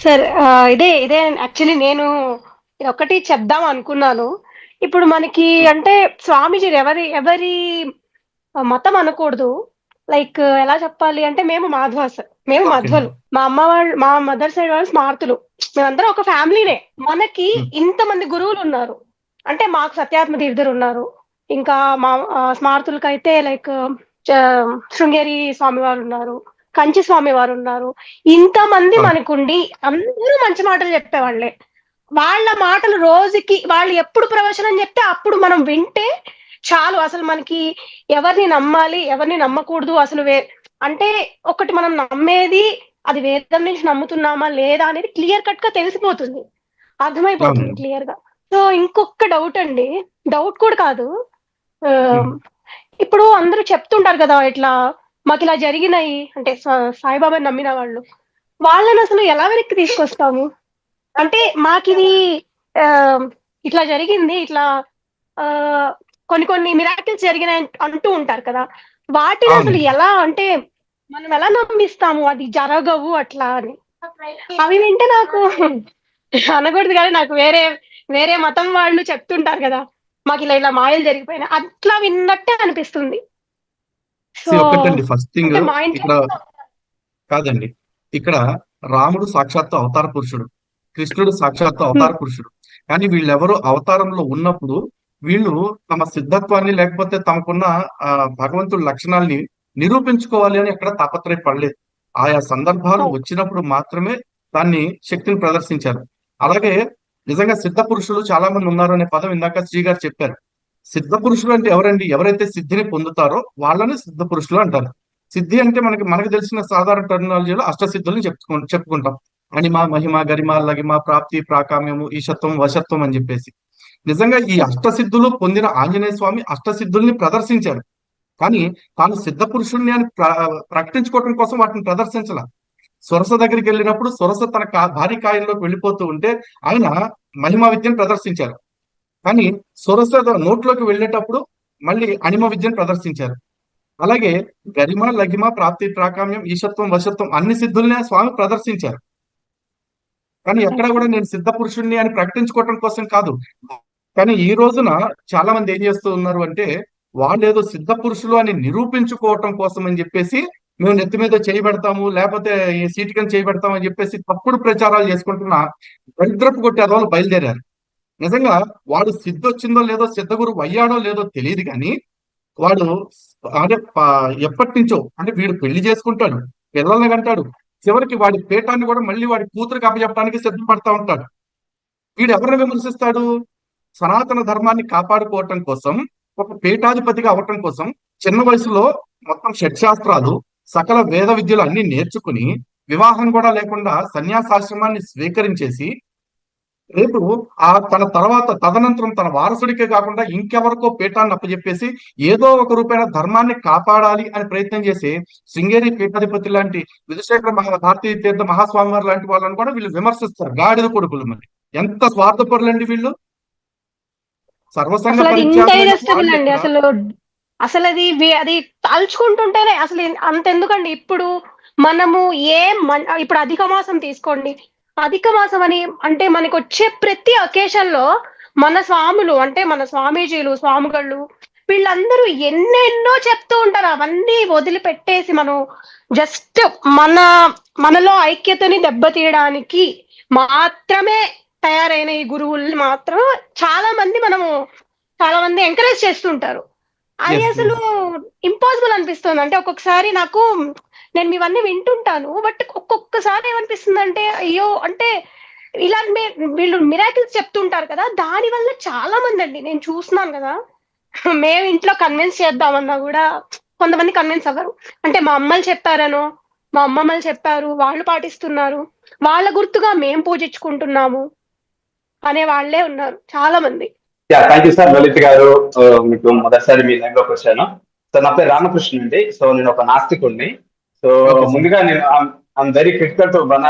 Sir ఇదే actually నేను ఇదొక్కటి చెప్దాం అనుకున్నాను. ఇప్పుడు మనకి హ్మ్. అంటే స్వామీజీలు ఎవరి ఎవరి మతం అనకూడదు. లైక్ ఎలా చెప్పాలి అంటే మేము ఓకే. మాధ్వలు. మా మదర్ సైడ్ వాళ్ళు స్మార్తులు. మేమందరం ఒక ఫ్యామిలీనే. మనకి హ్మ్. ఇంతమంది గురువులున్నారు. అంటే మాకు సత్యాత్మ తీర్థరున్నారు. ఇంకా మా స్మార్తులకైతే లైక్ చ శృంగేరి స్వామి వారున్నారు. కంచి స్వామి వారున్నారు. ఇంతమంది అవును. మనకుండి అందరూ మంచి మాటలు చెప్పేవాళ్ళే. వాళ్ళ మాటలు రోజుకి వాళ్ళు ఎప్పుడు ప్రవచనం చెప్తే అప్పుడు మనం వింటే చాలు. అసలు మనకి ఎవరిని నమ్మాలి, ఎవరిని నమ్మకూడదు అసలు అంటే ఒకటి మనం నమ్మేది అది వేదం నుంచి నమ్ముతున్నామా లేదా అనేది క్లియర్ కట్‌గా తెలిసిపోతుంది. అర్థమైపోతుంది అవునండి. క్లియర్‌గా. సో, ఇంకొక డౌట్ అండి. డౌట్ కూడా కాదు. హ్మ్. ఆహ్, ఇప్పుడు అందరూ చెప్తుంటారు కదా! ఇట్లా మాకిలా జరిగినాయి అంటే సాయిబాబాని నమ్మిన వాళ్ళు. వాళ్ళనసలు ఎలా వెనక్కి తీసుకొస్తాము? అంటే మాకిది ఆహ్, ఇట్లా జరిగింది. ఇట్లా ఆహ్, కొన్ని కొన్ని మిరాకిల్స్ జరిగినాయి అంటూ ఉంటారు కదా! వాటినసలు అవునండి. ఎలా అంటే మనం ఎలా నమ్మిస్తాము అది జరగవు అట్లా అని? అవి వింటే నాకు అనకూడదు గానీ నాకు వేరే మతం వాళ్ళు చెప్తుంటారు గదా! మాకిలా ఇలా మాయలు జరిగిపోయినాయి. అట్లా విన్నట్టే అనిపిస్తుంది. సో, ఒకటండి ఫస్ట్ థింగ్ అంటే మా ఇంట్లో ఇక్కడ కాదండి. ఇక్కడ రాముడు సాక్షాత్తు అవతార పురుషుడు. కృష్ణుడు సాక్షాత్తు హ్మ్. అవతార పురుషుడు. కానీ వీళ్ళెవరో అవతారంలో ఉన్నప్పుడు వీళ్ళు తమ సిద్ధత్వాన్ని లేకపోతే తమకున్న భగవంతుడి లక్షణాల్ని నిరూపించుకోవాలి అని ఎక్కడ తాపత్రయపడలేదు. ఆయా సందర్భాలు అవును. వచ్చినప్పుడు మాత్రమే దాన్ని శక్తిని ప్రదర్శించారు. అలాగే నిజంగా సిద్ధ పురుషులు చాలా మంది ఉన్నారు అనే పదం ఇందాక శ్రీ గారు చెప్పారు. సిద్ధ పురుషులు అంటే ఎవరండి? ఎవరైతే సిద్ధిని పొందుతారో వాళ్ళని సిద్ధ పురుషులు అంటారు. సిద్ధి అంటే మనకి మనకు తెలిసిన సాధారణ టెర్మినాలజీలో అష్టసిద్ధుల్ని చెప్పుకుంటాం. అణిమ, మహిమ, గరిమ, లగిమ, ప్రాప్తి, ప్రాకామ్యము, ఈశత్వం, వశత్వం అని చెప్పేసి. నిజంగా ఈ అష్టసిద్ధులు పొందిన ఆంజనేయ స్వామి అష్టసిద్ధుల్ని ప్రదర్శించాడు. కానీ తాను సిద్ధ పురుషుణ్ణి అని ప్రకటించుకోవడం కోసం వాటిని ప్రదర్శించాల. సొరస దగ్గరికి వెళ్ళినప్పుడు సొరస తన భారీ కాయంలోకి వెళ్ళిపోతూ ఉంటే ఆయన మహిమ విద్యను ప్రదర్శించారు. కానీ సొరస నోట్లోకి వెళ్ళేటప్పుడు మళ్ళీ అణిమ విద్యను ప్రదర్శించారు. అలాగే గరిమ, లగిమ, ప్రాప్తి, ప్రాకామ్యం, ఈశత్వం, వశత్వం అన్ని సిద్ధుల్ని ఆ స్వామి ప్రదర్శించారు. కానీ ఎక్కడ ఓకే. కూడా నేను సిద్ధ పురుషుణ్ణి అని ప్రకటించుకోవటం కోసం కాదు. కానీ ఈ రోజున చాలా మంది ఏం చేస్తూ ఉన్నారు అంటే వాళ్ళేదో సిద్ధ పురుషులు అని నిరూపించుకోవటం కోసం అని చెప్పేసి మేము నెత్తి మీద చేయి పెడతాము లేకపోతే ఈ సీటుకని చేయి పెడతాం అని చెప్పేసి తప్పుడు ప్రచారాలు చేసుకుంటున్న దరిద్రపు కొట్టే వాళ్ళు బయలుదేరారు. నిజంగా వాడు సిద్ధొచ్చిందో లేదో సిద్ధ గురువు అయ్యాడో లేదో తెలియదు కానీ వాడు అంటే ఎప్పటి నుంచో అంటే వీడు పెళ్లి చేసుకుంటాడు, పిల్లల్ని కంటాడు, చివరికి వాడి పీఠాన్ని కూడా మళ్ళీ వాడి కూతురికి అప్పచెప్పడానికి సిద్ధపడతా ఉంటాడు. వీడు ఎవరిని విమర్శిస్తాడు? సనాతన ధర్మాన్ని కాపాడుకోవటం కోసం, ఒక పీఠాధిపతిగా అవటం కోసం చిన్న వయసులో మొత్తం షట్శాస్త్రాలు, సకల వేద విద్యలు అన్ని నేర్చుకుని వివాహం కూడా లేకుండా సన్యాసాశ్రమాన్ని స్వీకరించేసి రేపు తన తర్వాత తదనంతరం తన వారసుడికే కాకుండా ఇంకెవరికో పీఠాన్ని అప్పచెప్పేసి ఏదో ఒక రూపైన ధర్మాన్ని కాపాడాలి అని ప్రయత్నం చేసి శృంగేరి పీఠాధిపతి లాంటి విధుశేఖర భారతీయ తీర్థ మహాస్వామి వారు లాంటి వాళ్ళని కూడా వీళ్ళు విమర్శిస్తారు. గాడిద కొడుకులు మరి ఎంత స్వార్థపరులండి వీళ్ళు. సర్వసంగ అసలది పరిత్యాగులైన ఇండైజెస్టిబుల్ వాళ్ళు అండి. ఇక్కడ అది తలుచుకుంటుంటేనే అసలు అంతెందుకండి. ఇప్పుడు మనము ఇప్పుడు అధిక మాసం తీసుకోండి. అధిక మాసం అని అంటే మనకొచ్చే ప్రతి అకేషన్‌లో మన స్వాములు అంటే మన స్వామీజీలు, స్వామిగళ్ళు వీళ్ళందరూ ఎన్నెన్నో చెప్తూ ఉంటారు. అవన్నీ వదిలిపెట్టేసి మనం జస్ట్ మన మనలో ఐక్యతని దెబ్బతీయడానికి మాత్రమే తయారైన ఈ గురువుల్ని మాత్రం చాలా మంది ఎంకరేజ్ చేస్తుంటారు. అది ఎస్ అసలు ఎస్ ఇంపాసిబుల్ అనిపిస్తుంది. అంటే ఒక్కొక్కసారి నాకు నేను ఇవన్నీ వింటుంటాను. బట్ ఒక్కొక్కసారి ఏమనిపిస్తుందంటే, అయ్యో! అంటే ఇలాంటి వీళ్ళు మిరాకిల్స్ చెప్తుంటారు కదా! దానివల్ల చాలా మందండి నేను చూస్తున్నాను గదా! మేము ఇంట్లో కన్విన్స్ చేద్దామన్నా గూడా కొంతమంది కన్విన్స్ అవ్వరు. అంటే మా అమ్మలు చెప్పారనో, మా అమ్మమ్మలు చెప్పారు, వాళ్ళు పాటిస్తున్నారు. వాళ్ళ గుర్తుగా మేము పూజించుకుంటున్నాము అనే వాళ్ళే ఉన్నారు చాలా మంది. థ్యాంక్ యూ సార్ లలిత్ గారు. మీకు మొదటిసారి మీ లైవ్ లోకి వచ్చాను. సో నా పేరు రామకృష్ణ అండి. సో నేను ఒక నాస్తికుడిని. So okay sir. ముందుగా నేను ఐమ్ వెరీ క్రిటికల్ టు మన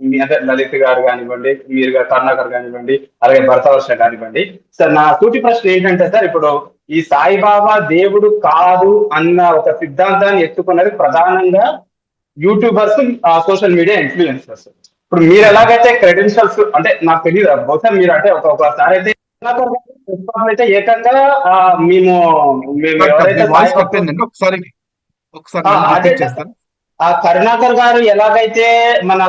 మీ అంటే లలిత్ గారు కానివ్వండి, మీరు కరుణాకర్ కానివ్వండి, అలాగే భరతవర్ష కానివ్వండి. సార్ నా సూటి ప్రశ్న ఏంటంటే సార్ ఇప్పుడు ఈ సాయిబాబా దేవుడు కాదు అన్న ఒక సిద్ధాంతాన్ని ఎత్తుకున్నది ప్రధానంగా యూట్యూబర్స్, సోషల్ మీడియా ఇన్ఫ్లుయెన్సర్స్. ఇప్పుడు మీరు ఎలాగైతే క్రెడెన్షియల్స్ అంటే నాకు తెలియదు, బహుశా మీరు అంటే ఒకసారి అయితే అయితే ఏకంగా మేము మేము ఎవరైతే వాయిస్ కట్ అయిందండి, ఒకసారి మళ్ళీ అదే రిపీట్ చేస్తాను. ఆ కరుణాకర్ గారు ఎలాగైతే మన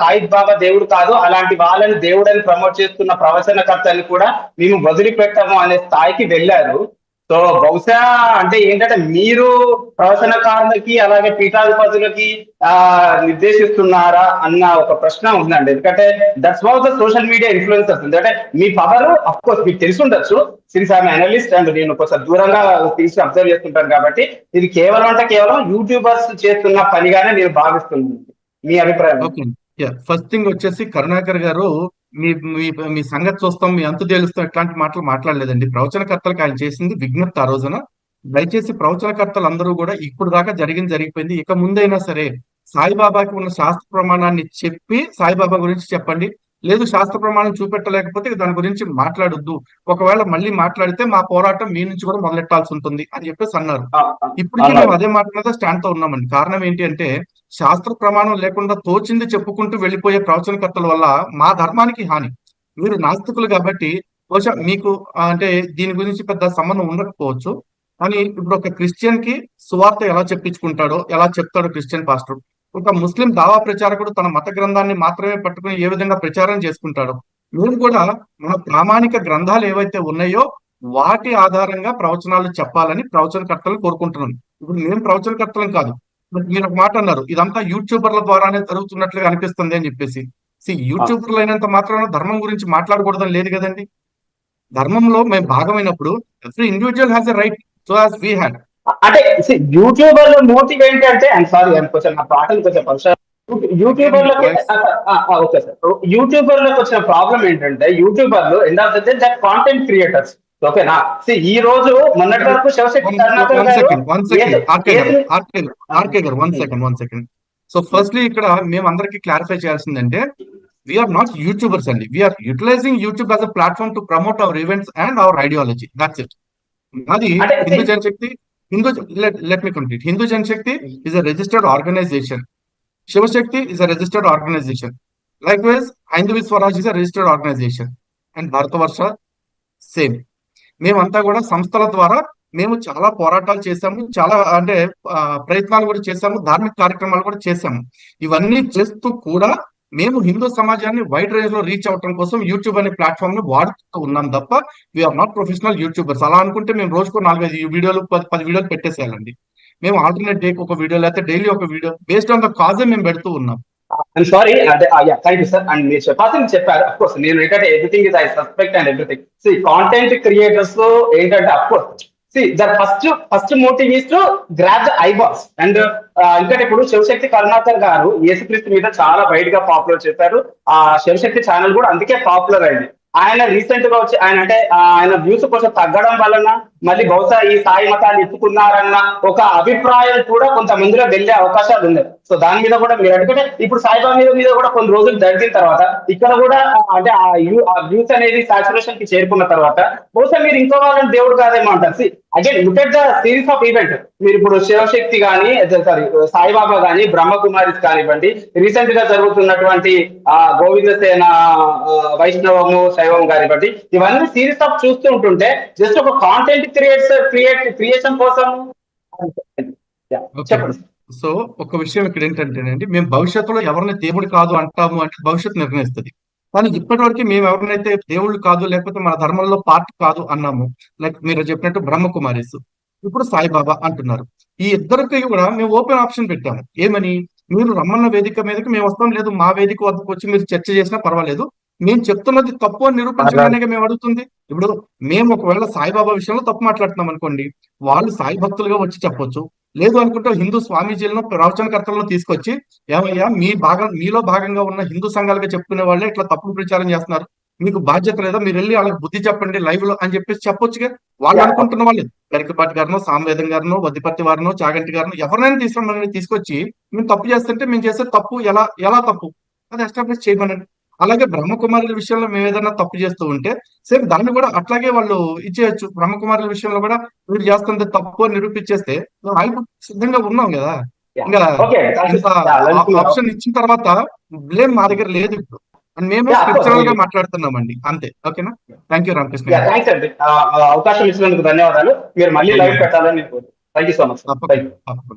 సాయి బాబా దేవుడు కాదు అలాంటి వాళ్ళని దేవుడని ప్రమోట్ చేస్తున్న ప్రవచనకర్తని కూడా మేము వదిలిపెట్టము అనే స్థాయికి వెళ్ళారు. సో బహుశా అంటే ఏంటంటే మీరు ప్రవచనకారులకి అలాగే పీఠాధిపతులకి నిర్దేశిస్తున్నారా అన్న ఒక ప్రశ్న ఉందండి. ఎందుకంటే that's wow the social media influencers. ఎందుకంటే మీ పవర్ అఫ్ కోర్స్ మీకు తెలిసి ఉండొచ్చు, సిన్స్ ఐఎమ్ అనలిస్ట్ అండ్ నేను కొంచెం దూరంగా తీసి అబ్జర్వ్ చేస్తుంటాను కాబట్టి ఇది కేవలం యూట్యూబర్స్ చేస్తున్న పనిగానే నేను భావిస్తున్నాను. మీ అభిప్రాయం? ఓకే, ఫస్ట్ థింగ్ వచ్చేసి కరుణాకర్ గారు మీ మీ మీ సంగతి చూస్తాం, మీ అంతు తేలుస్తాం ఇట్లాంటి మాటలు మాట్లాడలేదండి. ప్రవచనకర్తలకు ఆయన చేసింది విజ్ఞప్తి ఆ రోజున. దయచేసి ప్రవచనకర్తలు అందరూ కూడా ఇప్పుడు దాకా జరిగిపోయింది, ఇక ముందైనా సరే సాయిబాబాకి ఉన్న శాస్త్ర ప్రమాణాన్ని చెప్పి సాయిబాబా గురించి చెప్పండి. లేదు శాస్త్ర ప్రమాణం చూపెట్టలేకపోతే దాని గురించి మాట్లాడొద్దు. ఒకవేళ మళ్ళీ మాట్లాడితే మా పోరాటం మీ నుంచి కూడా మొదలెట్టాల్సి ఉంటుంది అని చెప్పేసి అన్నారు. ఇప్పటికీ మేము అదే మాట మీద స్టాండ్ తో ఉన్నామండి. కారణం ఏంటి అంటే శాస్త్ర ప్రమాణం లేకుండా తోచింది చెప్పుకుంటూ వెళ్ళిపోయే ప్రవచనకర్తల వల్ల మా ధర్మానికి హాని. మీరు నాస్తికులు కాబట్టి బహుశా మీకు అంటే దీని గురించి పెద్ద సంబంధం ఉండకపోవచ్చు, కానీ ఇప్పుడు ఒక క్రిస్టియన్ కి సువార్త ఎలా చెప్పించుకుంటాడో ఎలా చెప్తాడో క్రిస్టియన్ పాస్టర్, ఒక ముస్లిం దావా ప్రచారకుడు తన మత గ్రంథాన్ని మాత్రమే పట్టుకుని ఏ విధంగా ప్రచారం చేసుకుంటాడో, మేము కూడా మన ప్రామాణిక గ్రంథాలు ఏవైతే ఉన్నాయో వాటి ఆధారంగా ప్రవచనాలు చెప్పాలని ప్రవచనకర్తలు కోరుకుంటున్నాం. ఇప్పుడు మేము ప్రవచనకర్తలం కాదు. మీరు ఒక మాట అన్నారు, ఇదంతా యూట్యూబర్ల ద్వారానే జరుగుతున్నట్లుగా అనిపిస్తుంది అని చెప్పేసి. యూట్యూబర్లు అయినంత మాత్రాన ధర్మం గురించి మాట్లాడకూడదని లేదు కదండి. ధర్మంలో మేము భాగమైనప్పుడు every individual has a right, so as we had. అంటే యూట్యూబర్ లో మోటివ్ ఏంటంటే కొంచెం నా పాటలు కొంచెం పరిచయం. యూట్యూబర్లకి ఓకే సార్, యూట్యూబర్లకు వచ్చిన ప్రాబ్లం ఏంటంటే యూట్యూబర్లు end of the day that content creators. ఓకేనా, ఈ రోజు మొన్నటి వరకు శివశక్తి సెకండ్. సో ఫస్ట్లీ ఇక్కడ మేము అందరికి క్లారిఫై చేయాల్సిందంటే వీఆర్ నాట్ యూట్యూబర్స్ అండి, we are utilising YouTube as a platform to promote our events and our ideology. That's it. అది హిందూ జనశక్తి, let me complete. Hindu Janshakti is a registered organization. Shiva Shakti is a registered organization. Likewise, Hindu Swaraj is a registered organization. And Bharatavarsha same. మేమంతా కూడా సంస్థల ద్వారా మేము చాలా పోరాటాలు చేశాము, చాలా అంటే ప్రయత్నాలు కూడా చేశాము, ధార్మిక కార్యక్రమాలు కూడా చేశాము. ఇవన్నీ చేస్తూ కూడా మేము హిందూ సమాజాన్ని వైడ్ రేంజ్ లో రీచ్ అవడం కోసం యూట్యూబ్ అనే ప్లాట్ఫామ్ ను వాడుతూ ఉన్నాం తప్ప వీఆర్ నాట్ ప్రొఫెషనల్ యూట్యూబర్స్. అలా అనుకుంటే మేము రోజుకు 4-5 వీడియోలు 10 వీడియోలు పెట్టేసేయాలండి. మేము ఆల్టర్నేట్ డేకి ఒక వీడియో లేకపోతే డైలీ ఒక వీడియో బేస్డ్ ఆన్ ద కాజే మేము పెడుతూ ఉన్నాం. సారీ అంటే థ్యాంక్ యూ సార్. అండ్ మీరు చెప్పాల్సింది అఫ్ కోర్స్ నేను ఏంటంటే everything is I suspect and everything. Content creators ఏంటంటే of course the first motive is to grab the eyeballs. And ఎందుకంటే ఇప్పుడు శివశక్తి కరుణాకర్ గారు యేసుక్రీస్తు మీద చాలా వైడ్ గా పాపులర్ చేశారు. ఆ శివశక్తి ఛానల్ కూడా అందుకే పాపులర్ అయింది. ఆయన రీసెంట్ గా వచ్చి ఆయన వ్యూస్ కొంచెం తగ్గడం వలన మళ్ళీ బహుశా ఈ సాయి మతాన్ని ఎత్తుకున్నారన్న ఒక అభిప్రాయం కూడా కొంతమందిలో వెళ్ళే అవకాశాలు ఉన్నాయి. సో దాని మీద కూడా మీరు ఎందుకంటే ఇప్పుడు సాయిబాబా మీద కూడా కొన్ని రోజులు జరిగిన తర్వాత ఇక్కడ కూడా అంటే ఆ వ్యూస్ అనేది సాచురేషన్ కి చేరుకున్న తర్వాత బహుశా మీరు ఇంకో వాళ్ళని దేవుడు కాదేమో అంటారు. Again look at the series of event. మీరు ఇప్పుడు శివశక్తి కానీ సాయిబాబా కానీ బ్రహ్మకుమారిస్ కానివ్వండి, రీసెంట్ గా జరుగుతున్నటువంటి గోవిందసేన వైష్ణవము శైవం కానివ్వండి, ఇవన్నీ సిరీస్ ఆఫ్ చూస్తూ ఉంటుంటే జస్ట్ ఒక కాంటెంట్ క్రియేషన్ కోసం చెప్పండి. సో ఒక విషయం ఇక్కడ ఏంటంటేనండి, మేము భవిష్యత్తులో ఎవరిని దేవుడు కాదు అంటాము అంటే భవిష్యత్తు నిర్ణయిస్తుంది. కానీ ఇప్పటి వరకు మేము ఎవరినైతే దేవుళ్ళు కాదు లేకపోతే మన ధర్మంలో పార్ట్ కాదు అన్నాము, లైక్ మీరు చెప్పినట్టు బ్రహ్మకుమారిస్, ఇప్పుడు సాయిబాబా అంటున్నారు. ఈ ఇద్దరికి కూడా మేము ఓపెన్ ఆప్షన్ పెట్టాము. ఏమని, మీరు రమ్మన్న వేదిక మీదకి మేము వస్తాం, లేదు మా వేదిక వద్దకు వచ్చి మీరు చర్చ చేసినా పర్వాలేదు, మేము చెప్తున్నది తప్పు అని నిరూపించడానికే మేము అడుగుతుంది. ఇప్పుడు మేము ఒకవేళ సాయిబాబా విషయంలో తప్పు మాట్లాడుతున్నాం అనుకోండి, వాళ్ళు సాయి భక్తులుగా వచ్చి చెప్పొచ్చు. లేదు అనుకుంటే హిందూ స్వామీజీలను ప్రవచనకర్తలను తీసుకొచ్చి ఏమయ్యా మీలో భాగంగా ఉన్న హిందూ సంఘాలుగా చెప్పుకునే వాళ్ళే ఇట్లా తప్పుడు ప్రచారం చేస్తున్నారు, మీకు బాధ్యత లేదా, మీరు వెళ్ళి వాళ్ళకి బుద్ధి చెప్పండి లైవ్ లో అని చెప్పేసి చెప్పొచ్చుగా. వాళ్ళు అనుకుంటున్న వాళ్ళు గరికపాటి గారినో, సామవేదం గారినో, వద్దిపర్తి వారినో, చాగంటి గారినో ఎవరినైనా తీసుకొచ్చి మేము తప్పు చేస్తుంటే మేము చేసే తప్పు ఎలా తప్పు అది ఎస్టాబ్లిష్ చేయమనండి. అలాగే బ్రహ్మకుమారుల విషయంలో మేము ఏదైనా తప్పు చేస్తూ ఉంటే సేమ్ దాన్ని కూడా అట్లాగే వాళ్ళు ఇచ్చేయచ్చు. బ్రహ్మకుమారుల విషయంలో కూడా మీరు చేస్తుంది తప్పు అని నిరూపించేస్తే మేము ఆయన సిద్ధంగా ఉన్నాం కదా. ఇంకా ఓకే, ఇంత ఆప్షన్ ఇచ్చిన తర్వాత బ్లేమ్ మా దగ్గర లేదు ఇప్పుడు. అండ్ మేము స్పిరిచువల్ గా మాట్లాడుతున్నామండి అంతే. ఓకేనా? థ్యాంక్ యూ రామకృష్ణ గారు. థ్యాంక్స్ అండి, అవకాశం ఇచ్చినందుకు ధన్యవాదాలు. మీరు మళ్ళీ లైవ్ పెట్టాలని థ్యాంక్ యూ సో మచ్. తప్పకుండా.